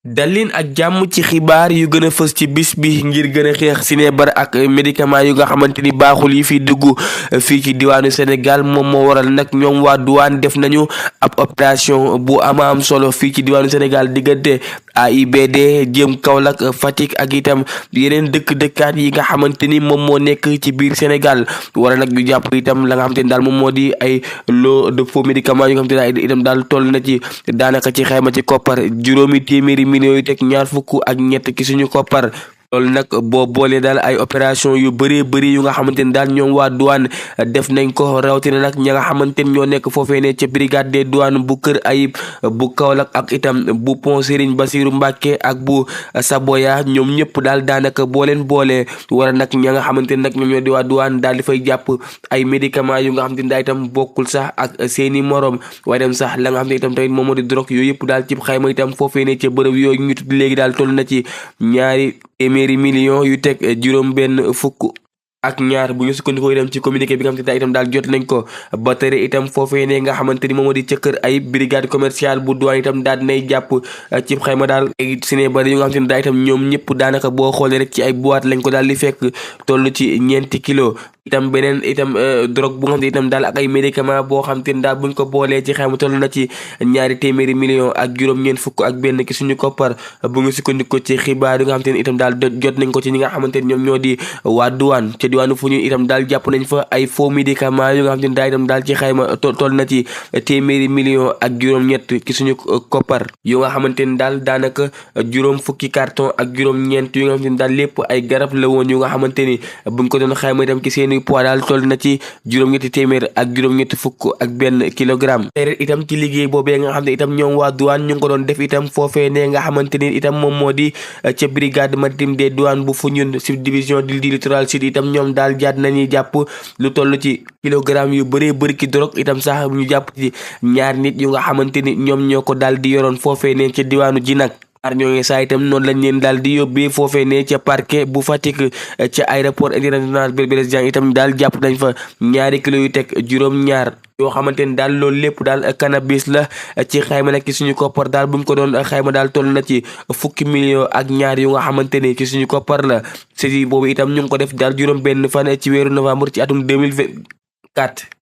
dalin ak jàmm ci xibaar yu gën a fës ci bis bi ngir gën a xeex sinébar ak médicament yu nga xamante ni baaxul yi fi dugg fii ci diwaanu Sénégal moom moo waral nag ñoom waa douane def nañu ab opération bu am solo fii ci diwaanu Sénégal diggante AIBD jëm Kaolack Fatick ak itam yeneen dëkkaat yi nga xamante ni moom moo nekk ci biir Sénégal waral nag ñu jàpp itam la nga xamante ni daal moom moo di ay lot de faux médicaments yu nga xamante ni itam daal toll na ci daanaka ci xayma ci koppar juróomi téeméeri millions yu teg ñaar fukk ak ñett ci suñu koppar loolu nag boo boolee daal ay opération yu bëri yu nga xamante ni daal ñoom waa douane def nañ ko rawatina nag ña nga xamante ni ñoo nekk foofee ne ca brigade des douanes bu Kër Ayib bu Kaolack ak itam bu Pont Serigne Bassirou Mbacké ak bu Saboya ñoom ñëpp daal daanaka boo leen boolee wala nag ña nga xamante ni nag ñoom ñoo di waa douane daal di fay jàpp ay médicaments yu nga xamante ni daal itam bokkul sax ak seeni morom waaye dem sax la nga xam ne itam tamit moom moo di drogue yooyu yëpp daal ci xayma itam foofee ne ca bërëb yooyu ñu tudd léegi daal toll na ci ñaari téeméeri millions yu teg juróom benn fukk ak ñaar bu ñu sukkandikoo itam ci communiqué bi nga xamante ne itam daal jot nañ ko ba tere itam foofee ne nga xamante ni moom moo di ca Kër Ayib brigade commerciale bu douane itam daal dinay jàpp ci xayma daal ay sinébar yu nga xamante ni daal itam ñoom ñëpp daanaka boo xoolee rek ci ay boîte lañ ko daal di fekk toll ci ñeenti kilos itam beneen itam drogue bu nga xam ne itam daal ak ay médicament boo xam te ne daal buñ ko boolee ci xayma toll na ci ñaari téeméeri millions ak juróom-ñeent fukk ak benn ki suñu koppar bu ngi sukkandiku ci xibaar yi nga xam te ne itam daal jot nañ ko ci ñi nga xamante ne ñoom ñoo di waa douane ca diwaanu fu ñu itam daal jàpp nañ fa ay faux médicament yu nga xam te ne daal itam daal ci xayma toll na ci téeméeri millions ak juróom-ñett ki suñu koppar yu nga xamante ne daal daanaka juróom fukki carton ak juróom-ñeent yu nga xamante ne daal lépp ay garab la woon yu nga xamante ni buñ ko doon xayma itam ci seeni poids daal toll na ci juróom-ñetti téeméer ak juróom-ñetti fukk ak benn kilogramme tey itam ci liggéey boobee nga xam ne itam ñoom waa douane ñu ngi ko doon def itam foofee ne nga xamante ni itam moom moo di ca brigade maritime des douanes bu Foundiougne subdivision du littoral sud itam ñoom daal jaat nañuy jàpp lu toll ci kilogramme yu bëri ki drogue itam sax ñu jàpp ci ñaar nit yu nga xamante ni ñoom ñoo ko daal di yoroon foofee ne ca diwaanu Jinak ñooñu saa itam noonu lañ leen daal di yóbbee foofee ne ca parquet bu Fatick ca aéroport international Blaise Diagne itam daal jàpp nañ fa ñaari kilo yu teg juróom-ñaar yoo xamante ni daal loolu lépp daal cannabis la ci xayma nag ci suñu koppar daal buñ ko doon xayma daal toll na ci fukki millions ak ñaar yu nga xamante ni ci suñu koppar la saisie boobu itam ñu ngi ko def daal juróom benn fan ci weeru novembre ci atum 2024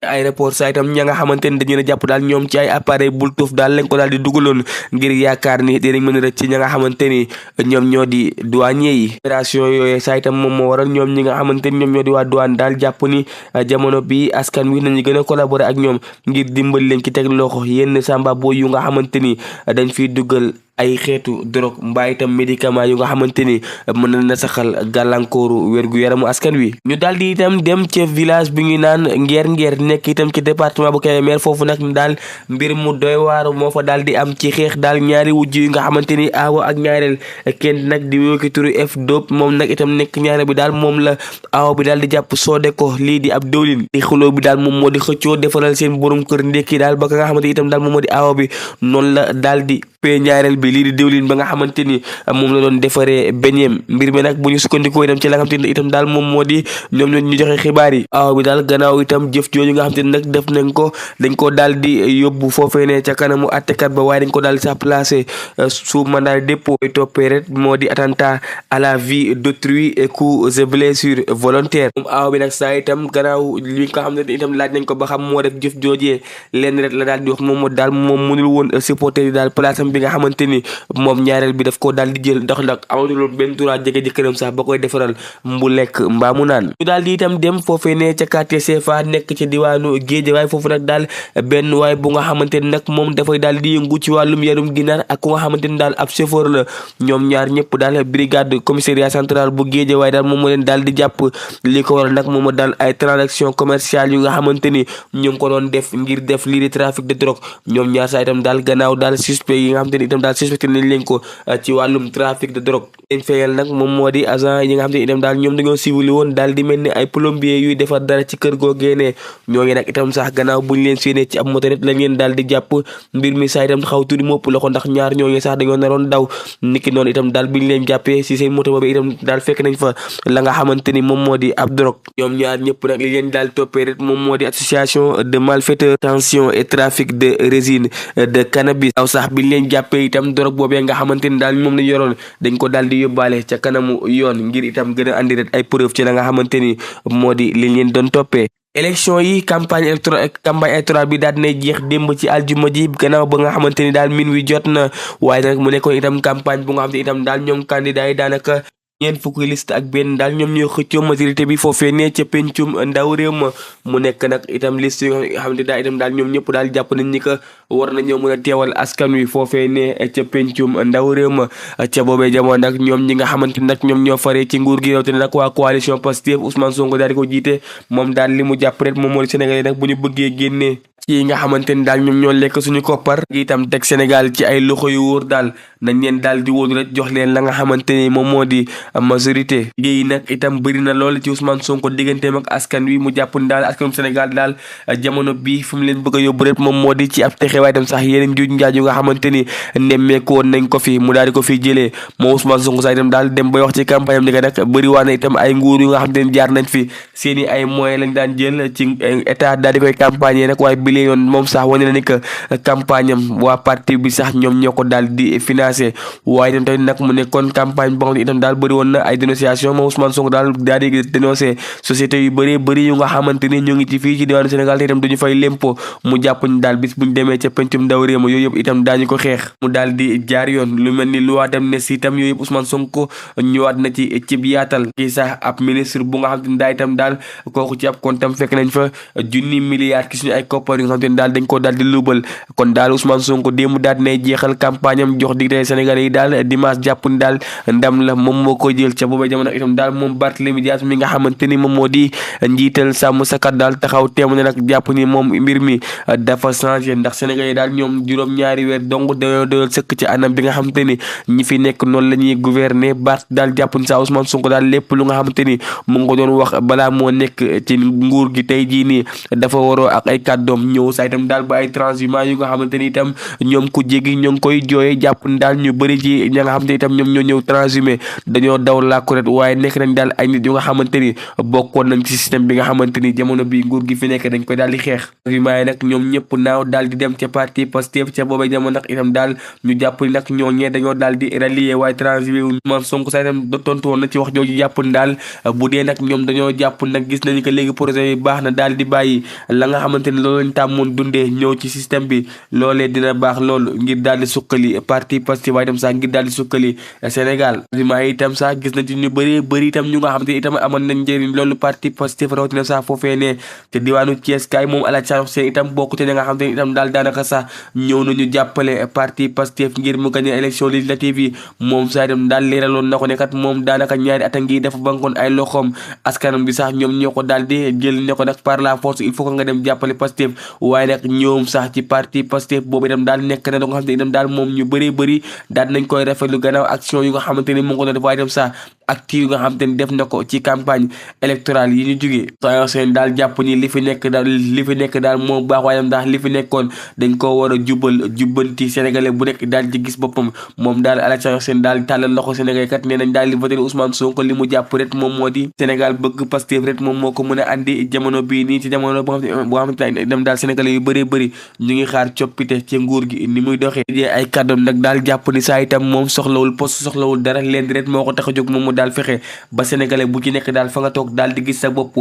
aéroport saa itam ña nga xamante ni dañu jàpp daal ñoom ci ay appareil Bluetooth daal lañ ko daal di dugaloon ngir yaakaar ni dinañ mën a rëcc ci ña nga xamante ni ñoom ñoo di douanier yi opération yooyu saa itam moom moo waral ñoom ñi nga xamante ni ñoom ñoo di waa douane daal jàpp ni jamono bi askan wi nañu gën a collaborer ak ñoom ngir dimbali leen ci teg loxo yenn samba boy yu nga xamante ni dañ fiy dugal ay xeetu drogue mbaa itam médicament yu nga xamante ni mën na saxal gàllankooru wérgu yaramu askan wi ñu daal di itam dem ca village bi ñu naan Ngeer nekk itam ci département bu Kébémer foofu nag daal mbir mu doy waar moo fa daal di am ci xeex daal ñaari wujj yu nga xamante ni aawa ak ñaareel kenn nag di wéki turu F Diop moom nag itam nekk ñaareel bi daal moom la aawa bi daal di jàpp soode ko lii di ab dawlin di xuloo bi daal moom moo di xëccoo defaral seen borom kër ndekki daal ba ka nga xamante itam daal moom moo di aawa bi noonu la daal di ñaareel bi lii di diwlin ba nga xamante ni moom la doon defaree beñeem mbir mi nag bu ñu sukkandikoo itam ci la nga xamante ni itam daal moom moo di ñoom ñoo ñu joxe xibaar yi aw bi daal gannaaw itam jëf jooju nga xamante ni nag def nañ ko dañ ko daal di yóbbu foofee ne ca kanamu attekat ba waaye dañ ko daal di sa placé sous mandat de dépôt toppee rek moo di attentat à la vie d'autrui et coups et blessures volontaires moom aw bi nag saa itam gannaaw li nga xam ne itam laaj nañ ko ba xam moo def jëf joojee leen rek la daal di wax moom moo daal moom mënul woon supporter yi daal place am bi nga xamante ni moom ñaareel bi daf ko daal di jël ndax nag amatul benn droit jege jëkkëram sax ba koy defaral mbu lekk mbaa mu naan ñu daal di itam dem foofee ne ca quartier CFA nekk ca diwaanu Guédiawaye foofu nag daal benn waay bu nga xamante ni nag moom dafay daal di yëngu ci wàllum yarum ginaar ak ku nga xamante ni daal ab chauffeur la ñoom ñaar ñëpp daal brigade commissariat central bu Guédiawaye daal moom moo leen daal di jàpp li ko waral nag moom daal ay transaction commerciale yu nga xamante ni ñu ngi ko doon def ngir def lii di trafic de drogue ñoom ñaar saa itam daal gannaaw daal suspect yi nga xamante ni itam daal suspecté nañ leen ko ci wàllum trafic de drogue leen feyal nag moom moo di agent yi nga xam ne itam daal ñoom dañoo civil woon daal di mel ni ay plombier yuy defar dara ci kër goo génnee ñooñu nag itam sax gannaaw buñ leen séenee ci ab motoret lañ leen daal di jàpp mbir mi saa itam xaw tuuti mopp loxo ndax ñaar ñooñu sax dañoo naroon daw niki noonu itam daal biñ leen jàppee si seen moto boobu itam daal fekk nañ fa la nga xamante ni moom moo di ab drogue ñoom ñaar ñëpp nag li leen daal toppee rek moom moo di association de malfaiteurs tension et trafic de résine de cannabis aw sax biñ leen leen jàppee itam drogue boobee nga xamante ni daal moom la yoroon dañ ko daal di yóbbaale ca kanamu yoon ngir itam gën a andi rek ay preuve ci la nga xamante ni moo di li leen doon toppee. élection yi campagne électorale bi daal dinay jeex démb ci aljuma ji gannaaw ba nga xamante ni daal min wi jot na waaye nag mu nekkoon itam campagne bu nga xam te itam daal ñoom candidat yi daanaka ñeent fukki liste ak benn daal ñoom ñoo xëccoo majorité bi foofee ne ca pencum ndaw réew ma mu nekk nag itam liste yi nga xam ne daal itam daal ñoom ñëpp daal jàpp nañ ni que war nañoo mën a teewal askan wi foofee ne ca pencum ndaw réew ma ca boobee jamono nag ñoom ñi nga xamante nag ñoom ñoo faree ci nguur gi rawatina nag waa coalition Pastef Ousmane Sonko daal di ko jiite moom daal li mu jàpp rek moom moo di Sénégal yi nag bu ñu bëggee génnee ci nga xamante ni daal ñoom ñoo lekk suñu koppar itam teg Sénégal ci ay loxo yu wóor daal nañ leen daal di wóor rek jox leen la nga xamante ni moom moo di majorité yi nag itam bëri na lool ci Ousmane Sonko digganteem ak askan wi mu jàpp ni daal askanu Sénégal daal jamono bii fu mu leen bëgg a yóbbu rek moom moo di ci ab texe waaye itam sax yeneen njuuj njaaj yu nga xamante ni nemmeeku woon nañ ko fi mu daal di ko fi jëlee moom Ousmane Sonko sax itam daal dem bay wax ci campagne am ni que nag bëri waa na itam ay nguur yu nga xamante ni jaar nañ fi seeni ay moyens lañ daan jël ci état daal di koy campagne nag waaye bi yoon moom sax wane na ni que campagne am waa parti bi sax ñoom ñoo ko daal di financé waaye itam tamit nag mu nekkoon campagne boo xam ne itam daal bëri woon na ay dénonciation moom Ousmane Sonko daal di dénoncé société yu bëri yu nga xamante ni ñu ngi ci fii ci diwaanu Sénégal te itam duñu fay lempo mu jàpp ni daal bis buñ demee ca pencum ndaw réew ma yooyu yëpp itam daañu ko xeex mu daal di jaar yoon lu mel ni loi d'amnistie itam yooyu yëpp Ousmane Sonko ñëwaat na ci cib yaatal kii sax ab ministre bu nga xamante ni daal itam daal kooku ci ab kontam fekk nañ fa junni milliards ki suñu ay koppar yu nga xamante ni daal dañ ko daal di luubal kon daal Ousmane Sonko démb daal dinay jeexal campagne am jox dig Sénégalais yi daal dimanche jàpp ni daal ndam la moom moo ko jël ca boobee jamono itam daal moom Barthélémy Dias mi nga xamante ni moom moo di njiital sàmm sa kàddu daal taxaw teemu ne nag jàpp ni moom mbir mi dafa changé ndax Sénégalais yi daal ñoom juróom-ñaari weer dong dañoo doyal sëkk ci anam bi nga xamante ni ñi fi nekk noonu la ñuy gouverner Bart daal jàpp ni saa Ousmane Sonko daal lépp lu nga xamante ni mu ngi ko doon wax balaa moo nekk ci nguur gi tey jii nii dafa waroo ak ay kàddoom ñëw saa itam daal ba ay transhumants yu nga xamante ni itam ñoom ku jéggi ñoo ngi koy jooyee jàpp ni daal ñu bëri ci ña nga xamante ni itam ñoom ñoo ñëw transhumé dañoo daw làkku ret waaye nekk nañ daal ay nit yu nga xamante ni bokkoon nañ ci système bi nga xamante ni jamono bi nguur gi fi nekk dañ koy daal di xeex transhumants yi nag ñoom ñëpp naaw daal di dem ca parti Pastef ca boobee jamono nag itam daal ñu jàpp ni nag ñooñee dañoo daal di rallier waaye transhumé wu Ousmane Sonko saa itam tontu woon na ci wax jooju jàpp ni daal bu dee nag ñoom dañoo jàpp nag gis nañu que léegi projet yi baax na daal di bàyyi la nga xamante ni loolu lañ tàmmoon dundee ñëw ci système bi loolee dina baax loolu ngir daal di sukkali parti Pastef waaye itam sax ngir daal di sukkali Sénégal yi itam sax gis nañ ci ñu bëri itam ñu nga xamante ni itam amoon nañ njëriñ loolu parti Pastef rawatina sax foofee ne te diwaanu Thiès kaay moom Alaaji Sall Seen itam bokk te ña nga xamante ni itam daal daanaka sax ñëw nañu jàppale parti Pastef ngir mu gagné élection législative yi moom sax itam daal leeraloon na ko ne kat moom daanaka ñaari at a ngi dafa bankoon ay loxoom askanam bi sax ñoom ñoo ko daal di jël ne ko nag par la force il faut que nga dem jàppale Pastef waaye nag ñoom sax ci parti Pastef boobu itam daal nekk na da nga xam ne itam daal moom ñu bëri daal nañ koy rafetlu gannaaw action yu nga xamante ni mu ngi ko doon def waaye itam sax active yu nga xamante ni def na ko ci campagne électorale yi ñu jógee seen daal jàpp ni li fi nekk daal moo baax waaye daal li fi nekkoon dañ ko war a jubbanti sénégalais bu nekk daal ci gis boppam moom daal Alaaji Seen daal tàllal loxo sénégalais kat nee nañ daal li voté Ousmane Sonko li mu jàpp rek moom moo di Sénégal bëgg Pastef rek moom moo ko mën a andi jamono bii nii ci jamono boo xamante ne dem daal sénégalais yu bëri ñu ngi xaar coppite ci nguur gi ni muy doxee jee ay kàddoom nag daal jàpp ni saa itam moom soxlawul poste soxlawul dara leen rek moo ko tax a jóg moom mu daal fexe ba sénégalais bu ci nekk daal fa nga toog daal di gis sa bopp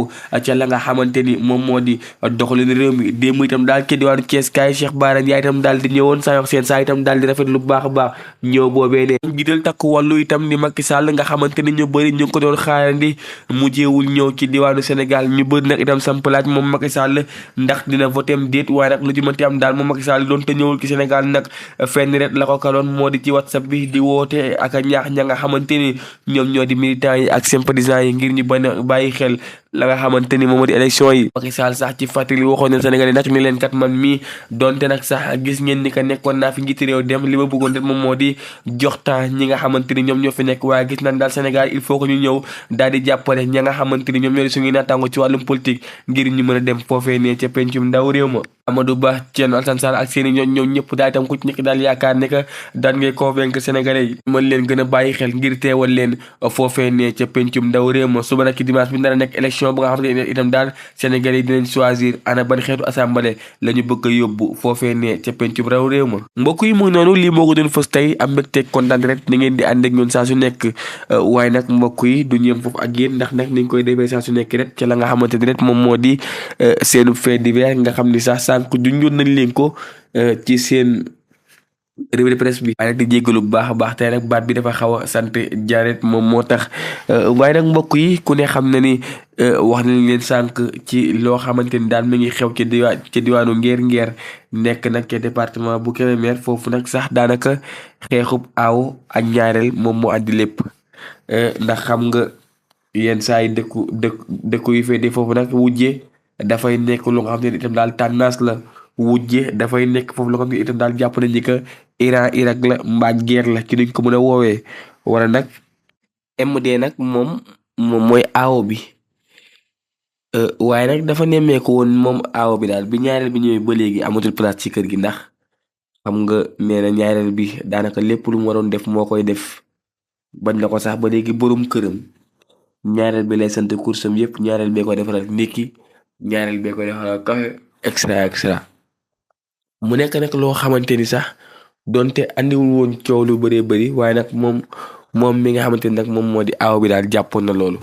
ca la nga xamante ni moom moo di doxalin réew mi démb itam daal ca diwaanu Thiès kaay Cheikh Bara Ndiaye itam daal di ñëwoon saa itam daal di rafet lu baax a baax ñëw boobee ne jiital takk wàllu itam ni Macky Sall nga xamante ni ñu bëri ñu ngi ko doon xaarandi mujjeewul ñëw ci diwaanu Sénégal ñu bëri nag itam sampalaaj moom Macky Sall ndax dina votem déet waaye nag lu ci mënti am daal moom Macky Sall doon te ñëwul ci Sénégal nag fenn rek la ko kaloon moo di ci WhatsApp bi di woote ak a ñaax ña nga xamante ni ñoom ñoo di militants yi ak sympathisants yi ngir ñu bàyyi xel la nga xamante ni moom moo di élection yi Macky Sall sax ci fàttali waxoon na Sénégal yi nag ni leen kat man mii donte nag sax gis ngeen ni que nekkoon naa fi njiiti réew dem li ma bëggoon rek moom moo di jox temps ñi nga xamante ni ñoom ñoo fi nekk waaye gis nañ daal Sénégal il faut que ñu ñëw daal di jàppale ña nga xamante ni ñoom ñoo di suñuy naataango ci wàllum politique ngir ñu mën a dem foofee ne ca pencum ndaw réew ma Amadou Ba Thierno Alassane Sall ak seeni ñoom ñëpp daal itam ku ci nekk daal yaakaar ne que daan ngay convaincre sénégalais yi mën leen gën a bàyyi xel ngir teewal leen foofee ne ca pencum ndaw réew ma suba nag ci dimanche bi nar a nekk élection élection bu nga xam ne itam daal Sénégalais yi dinañ choisir ana ban xeetu assemblée la ñu bëgg a yóbbu foofee ne ca pencum raw réew ma. mbokk yi mu ngi noonu lii moo ko doon fës tey am mbégte kontaan rek ni ngeen di ànd ak ñun saa su nekk waaye nag mbokk yi du ñeem foofu ak yéen ndax nag niñ koy defee saa su nekk rek ca la nga xamante ni rek moom moo di seenu fait divers nga xam ni sax sànq junjoon nañ leen ko ci seen revue de presse bi. waaye nag di jéggalu bu baax a baax tey nag baat bi dafa xaw a sant jaret moom moo tax waaye nag mbokk yi ku ne xam na ni wax nañ leen sànq ci loo xamante ni daal mi ngi xew ci diwaanu Ngeer nekk nag ca département bu Kébémer foofu nag sax daanaka xeexub aaw ak ñaareel moom moo andi lépp ndax xam nga yenn saa yi dëkku yu féete foofu nag wujje dafay nekk lu nga xam ne itam daal tendance la. wujje dafay nekk foofu la ko xam ne itam daal jàpp nañ ni que Iran Irak la mbaa guerre la ci duñ ko mën a woowee wala nag MD nag moom mooy aawo bi waaye nag dafa nemmeeku woon moom aawo bi daal bi ñaareel bi ñëwee ba léegi amatul place ci kër gi ndax xam nga nee na ñaareel bi daanaka lépp lu mu waroon def moo koy def bañ na ko sax ba léegi borom këram ñaareel bi lay sant kursam yëpp ñaareel bee koy defaral ndékki ñaareel bee koy defaral café extra mu nekk nag loo xamante ni sax donte andiwul woon coow lu bëree bëri waaye nag moom mi nga xamante ni nag moom moo di aaw bi daal jàppoon na loolu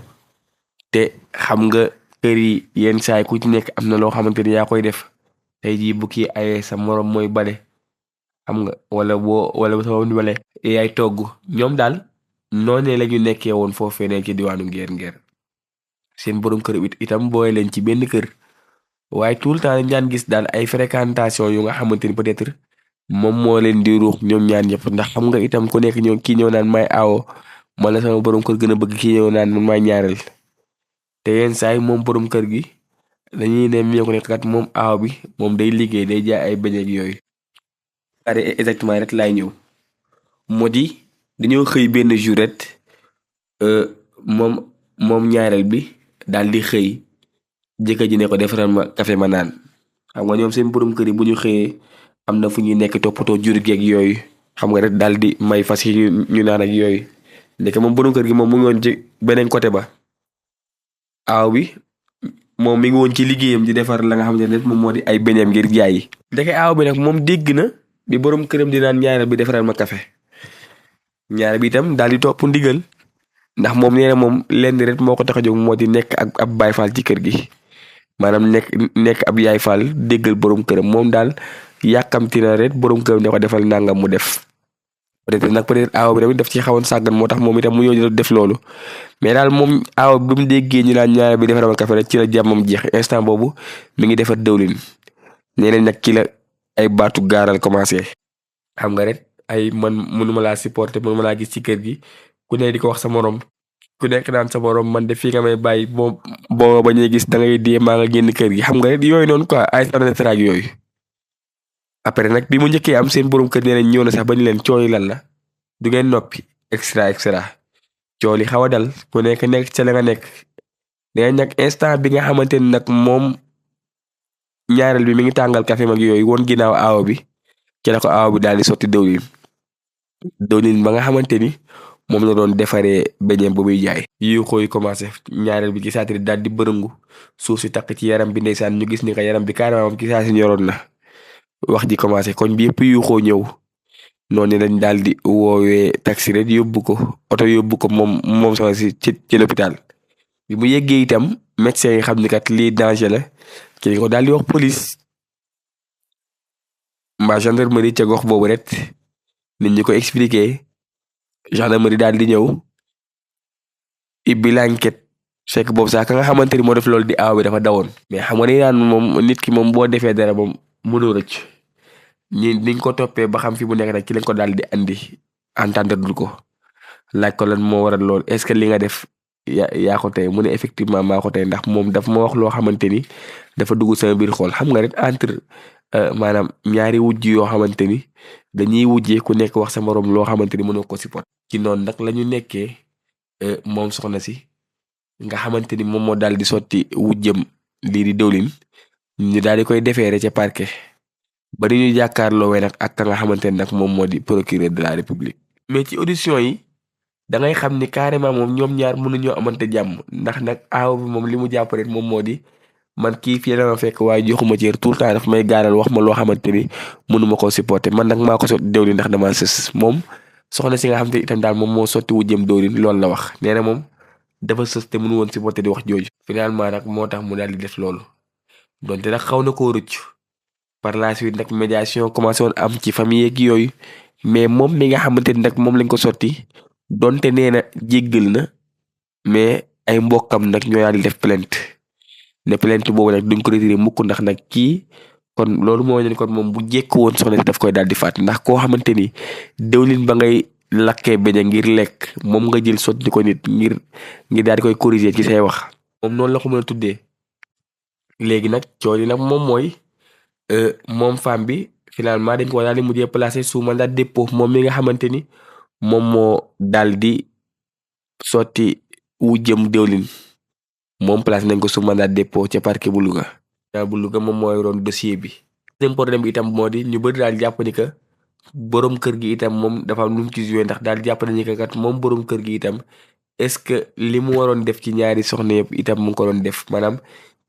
te xam nga kër yi yenn saay ku ci nekk am na loo xamante ni yaa koy def tey jii bu kii ayee sa morom mooy bale xam nga wala sa moom di bale yaay togg ñoom daal noonee la ñu nekkee woon foofee ne ci diwaanu Ngeer seen borom kër itam booy leen ci benn kër waaye tout le temps dañ daan gis daal ay fréquentation yu nga xamante ni peut-être moom moo leen di ruux ñoom ñaan ñëpp ndax xam nga itam ku nekk kii ñëw naan may aawo wala sama borom kër gën a bëgg kii ñëw naan man may ñaareel te yenn saa yi moom borom kër gi dañuy ne mi ko nekk kat moom aaw bi moom day liggéey day jaay ay beñeeg yooyu. pare exactement rek laay ñëw moo di dañoo xëy benn jour rek moom ñaareel bi daal di xëy. jëkkër ji ne ko defaral ma café ma naan xam nga ñoom seen borom kër yi bu ñu xëyee am na fu ñuy nekk toppatoo jur geeg yooyu xam nga rek daal di may fas yi ñu naan ak yooyu ndeke moom borom kër gi moom mu ngi woon ci beneen côté ba aaw bi moom mi ngi woon ci liggéeyam di defar la nga xam ne moom moo di ay beñeem ngir jaay yi ndeke aaw bi nag moom dégg na bi borom këram di naan ñaareel bi defaral ma café ñaareel bi itam daal di topp ndigal ndax moom nee na moom lenn rek moo ko tax a jóg moo di nekk ak ab baay faal ci kër gi. maanaam nekk ab yaay faal déggal borom këram moom daal yàkkamti na rek borom këram ne ko defal nangam mu def peut-être aaw bi tamit daf ci xawoon sàggan moo tax moom itam mu ñëw def loolu mais daal moom aaw bi mu déggee ñu naan ñaareel bi defaral café rek ci la jàmmam jeex instant boobu mi ngi defar dëwlin nee nañ nag ci la ay baatu gaaral commencé xam nga rek ay man mënuma laa supporter mënuma laa gis ci kër gi ku ne di ko wax sa morom ku nekk naan sa borom man de fii nga may bàyyi boo bañee gis da ngay dee maa nga génn kër gi xam nga rek yooyu noonu quoi ay traag yooyu après nag bi mu njëkkee am seen borom kër nee nañ ñëw na sax bañ leen cooli lan la du ngeen noppi extra cooli xaw a dal ku nekk ca la nga nekk nee nag instant bi nga xamante ni nag moom ñaareel bi mi ngi tàngal café mag yooyu woon ginnaaw aaw bi ci la ko aaw bi daal di sotti dëwlin ba nga xamante ni moom la doon defaree beñeem bu muy jaay yu koy commencé ñaareel bi ci saatiri daal di bërëngu suuf si takk ci yaram bi ndeysaan ñu gis ni ko yaram bi carrément moom ci saa si ñoroon na wax ji commencé koñ bi yëpp yu xoo ñëw noonu lañ daal di woowee taxi rek yóbbu ko oto yóbbu ko moom soxna si ci l'hôpital bi mu yeggee itam médecin yi xam ni kat lii danger la ci ko daal di wax police mbaa gendarmerie ca gox boobu rek nit ñi ko expliqué gendarmerie daal di ñëw ibbi l'enquête fekk boobu sax ka nga xamante ni moo def loolu di aaw bi dafa dawoon mais xam nga ni naan moom nit ki moom boo defee dara moom mënoo rëcc niñ ko toppee ba xam fi mu nekk nag ci lañ ko daal di andi entendre dul ko laaj ko lan moo waral loolu est-ce que li nga def yaa ko tey mu ne effectivement maa ko tey ndax moom daf ma wax loo xamante ni dafa dugg sama biir xool xam nga rek entre maanaam ñaari wujj yoo xamante ni dañuy wujjee ku nekk wax sa morom loo xamante ni mënoo ko support ci noonu nag la ñu nekkee moom soxna si nga xamante ni moom moo daal di sotti wujjëm lii di dëwlin ñu daal di koy defeere ca parquet ba ni ñu jàkkaarloo nag ak ka nga xamante ni nag moom moo di procureur de la république mais ci audition yi da ngay xam ni carrément moom ñoom ñaar mënuñoo amante jàmm ndax nag aaw bi moom li mu jàpp rek moom moo di man kii fii la ma fekk waaye joxuma cër tout le temps daf may gaaral wax ma loo xamante ni mënuma koo supporter man nag maa ko sotti diwlin ndax damaa sës moom soxna si nga xam te itam daal moom moo sotti wu jëm diwlin loolu la wax nee na moom dafa sës te mënu woon supporter di wax jooju. finalement nag moo tax mu daal di def loolu donte nag xaw na koo rëcc par la suite nag médiation commencé woon am ci famille yeeg yooyu mais moom mi nga xamante ni nag moom lañ ko sotti donte nee na jéggal na mais ay mbokkam nag ñoo daal di def plainte ne plainte boobu nag duñ ko retiré mukk ndax nag kii kon loolu moo leen kon moom bu jekk woon soxna si daf koy daal di faat ndax koo xamante ni diwlin ba ngay lakkee beñe ngir lekk moom nga jël sotti ko nit ngir daal di koy corriger ci say wax moom noonu la ko mën a tuddee léegi nag cooli nag moom mooy moom femme bi finalement dañ ko daal di mujjee placé sous mandat de dépôt moom mi nga xamante ni moom moo daal di sotti wu jëm diwlin moom place nañ ko sous mandat de dépôt ca parquet bu Louga. bu Louga moom mooy roon dossier bi. seen problème bi itam moo di ñu bëri daal jàpp ni que borom kër gi itam moom dafa am lu mu ci joué ndax daal jàpp nañu que kat moom borom kër gi itam est-ce que li mu waroon def ci ñaari soxna yëpp itam mu ngi ko doon def maanaam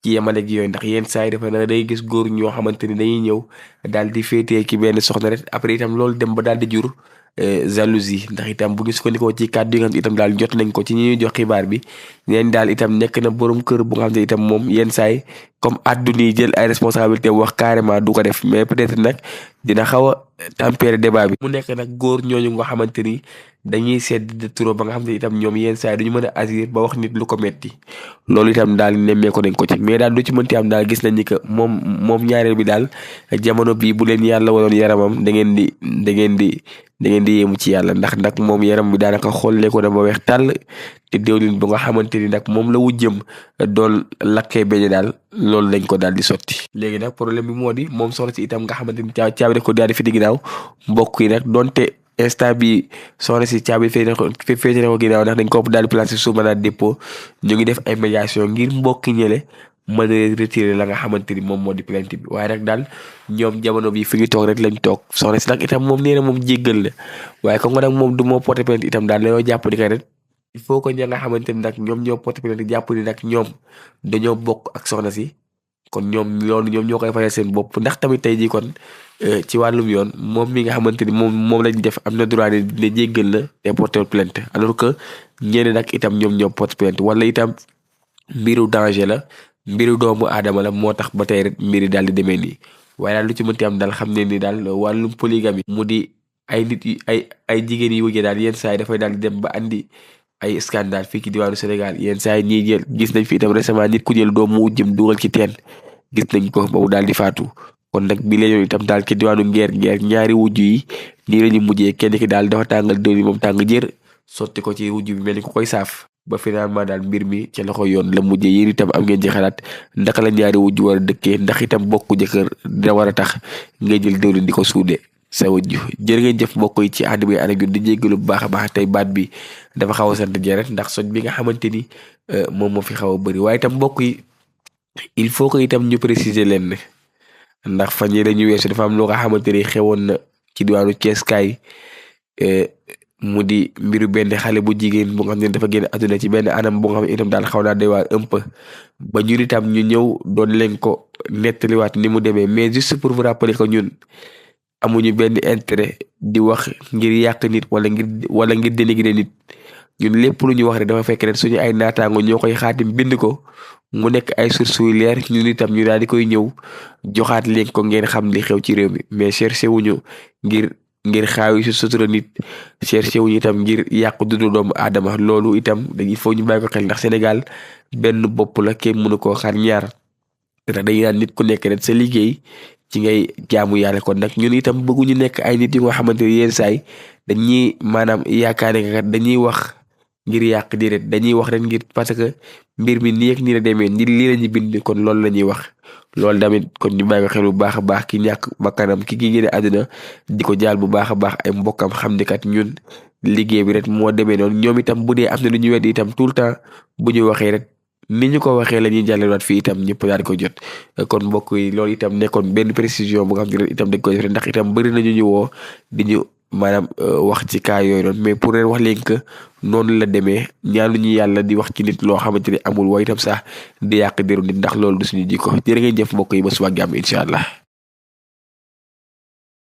ci yemale gi yooyu ndax yenn saa yi dafa na day gis góor ñoo xamante ni dañuy ñëw daal di féetee ki benn soxna rek après itam loolu dem ba daal di jur jalousie ndax itam bu ñu sukkandikoo ci kàddu yi nga xam itam daal jot nañ ko ci ñi ñuy jox xibaar bi neen daal itam nekk na borom kër bu nga xam ne itam moom yenn saay comme àdduna yi jël ay responsabilité wax carrément du ko def mais peut-être nag dina xaw a tempérer débat bi. mu nekk nag góor ñooñu nga xamante ni dañuy sedd de trop ba nga xam ne itam ñoom yenn saay duñu mën a agir ba wax nit lu ko metti loolu itam daal nemmeeku nañ ko ci mais daal lu ci mënti am daal gis nañ ni que moom ñaareel bi daal jamono bii bu leen yàlla waloon yaramam da ngeen di yéemu ci yàlla ndax nag moom yaram bi daanaka xollee ko na ba weex tàll te diwlin ba nga xamante ni nag moom la wujjëm doon lakkee beñe daal loolu lañ ko daal di sotti. léegi nag problème bi moo di moom soxna si itam nga xamante ni caabi def ko daal di fi di ginnaaw mbokk yi nag donte instant bi soxna si caabi féete na ko ginnaaw ndax dañ ko daal di placé sous mandat de dépôt ñu ngi def ay médiation ngir mbokki ñële mën a retirer la nga xamante ni moom moo di plainte bi waaye nag daal ñoom jamono bi fi ñu toog rek lañ toog soxna si nag itam moom nee na moom jéggal la waaye comme nag moom du moo porté plainte itam daal dañoo jàpp ni que rek il faut que ña nga xamante ni nag ñoom ñoo porté plainte jàpp ni nag ñoom dañoo bokk ak soxna si kon ñoom loolu ñoom ñoo koy fayal seen bopp ndax tamit tey jii kon ci wàllum yoon moom mi nga xamante ni moom lañ def am na droit ne jéggal la te porté plainte alors que ñeneen nag itam ñoom ñoo porté plainte wala itam mbiru danger la mbiru doomu aadama la moo tax ba tey rek mbiri daal di demee nii waaye daal lu ci mënti am daal xam ne ni daal wàllum polygamie mu di ay nit yi ay jigéen yi wujje daal yenn saa yi dafay daal di dem ba andi ay scandale fii ci diwaanu Sénégal yenn saa yi ñiy jël gis nañ fi itam récemment nit ku jël doomu wujjëm dugal ci teen gis nañ ko ba mu daal di faatu kon nag bi la yoon itam daal ci diwaanu ngeer ñaari wujj yi nii la ñu mujjee kenn ki daal dafa tàngal diwlin moom tàng jër sotti ko ci wujj bi mel ni ku koy saaf ba finalement daal mbir mi ca loxo yoon la mujjee yéen itam am ngeen ci xalaat ndaka la ñaari wujj war a dëkkee ndax itam bokku jëkkër dina war a tax ngay jël diwlin di ko suude sa wujj jërë ngeen jëf mbokk yi ci ànd bi ànd ak ñun di jéggalu bu baax a baax tey baat bi dafa xaw a sant jërët ndax soj bi nga xamante ni moom moo fi xaw a bëri waaye itam mbokk yi il faut que itam ñu préciser leen ne ndax fan yii dañuy weesu dafa am loo nga xamante ni xewoon na ci diwaanu Thiès kaay mu di mbiru benn xale bu jigéen bu nga xam ne dafa génn àdduna ci benn anam bu nga xam ne itam daal xaw naa doy waar un peu ba ñun itam ñu ñëw doon leen ko nettaliwaat ni mu demee mais juste pour vous rappeler que ñun amuñu benn intérêt di wax ngir yàq nit wala ngir dénigrer nit ñun lépp lu ñu wax rek dafa fekk rek suñu ay naataango ñoo koy xaatim bind ko mu nekk ay sources yu leer ñun itam ñu daal di koy ñëw joxaat leen ko ngeen xam li xew ci réew mi mais cherché wuñu ngir xaawi si sutura nit cherché wuñu itam ngir yàqu dundu doomu aadama loolu itam il faut ñu bàyyi ko xel ndax Sénégal benn bopp la kenn mënu koo xar ñaar ndax dañuy naan nit ku nekk rek sa liggéey ci ngay jaamu yàlla kon nag ñun itam bëgguñu nekk ay nit yu nga xamante ne yenn saay dañuy maanaam yaakaar ne kat dañuy wax ngir yàq di rek dañuy wax rek ngir parce que mbir mi nii ak nii la demee ni lii la ñu bind kon loolu la ñuy wax loolu tamit kon ñu bàyyi ko xel bu baax a baax ki ñàkk bakkanam ki génne àdduna di ko jaal bu baax a baax ay mbokkam xam ni kat ñun liggéey bi rek moo demee noonu ñoom itam bu dee am na lu ñu weddi itam tout le temps bu ñu waxee rek ni ñu ko waxee la ñuy jàllalewaat fii itam ñëpp daal di ko jot kon mbokk yi loolu itam nekkoon benn précision bu nga xam ne itam dañ koy def ndax itam bëri nañu ñu woo di ñu maanaam wax ci cas yooyu noonu mais pour leen wax leen que noonu la demee ñaanu ñu yàlla di wax ci nit loo xamante ni amul waaye itam sax di yàq deru nit ndax loolu du suñu jikko jërë ngeen jëf mbokk yi ba suba ak jàmm incha allah.